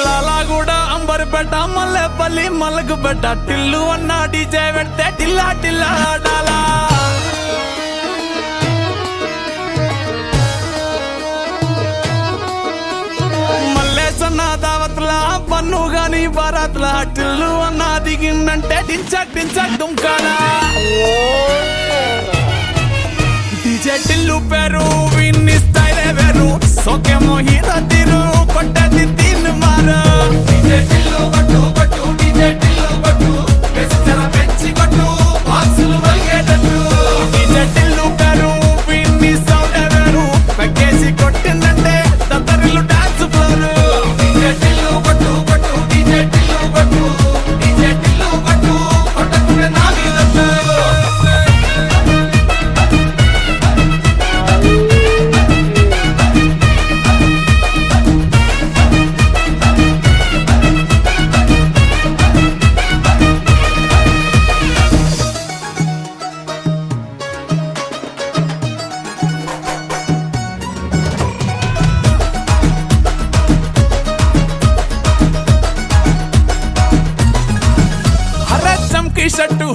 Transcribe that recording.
లాలాగూడ అంబర్పేట మల్లెపల్లి మలకుపేట టిల్లు అన్న డీజే పెడితే టిల్లా టిల్లా ఆడాలా మల్లేసన్న దావత్ల పన్ను గాని బారాత్ల టిల్లు అన్న దిగిందంటే టించక్ టించక్ దుంకాలా డీజే టిల్లు పేరు విన్ని స్టైలే వేరు సోకేమో హీరో తీరు కొట్టది తీన్ మారు డీజే టిల్లు కొట్టు కొట్టు డీజే టిల్లు కొట్టు వెచ్చర పెంచి కొట్టు బాక్సులు మలిగేటట్టు డీజే టిల్లు పేరు విన్ని సౌండ్ వేరు పెక్కేసి కొట్టిందంటే తత్తరిల్లు డాన్స్ ఫ్లోర్ డీజే టిల్లు కొట్టు కొట్టు డీజే టిల్లు కొట్టు డీజే టిల్లు కొట్టు కొట్టకుంటే నా మీద షట్టు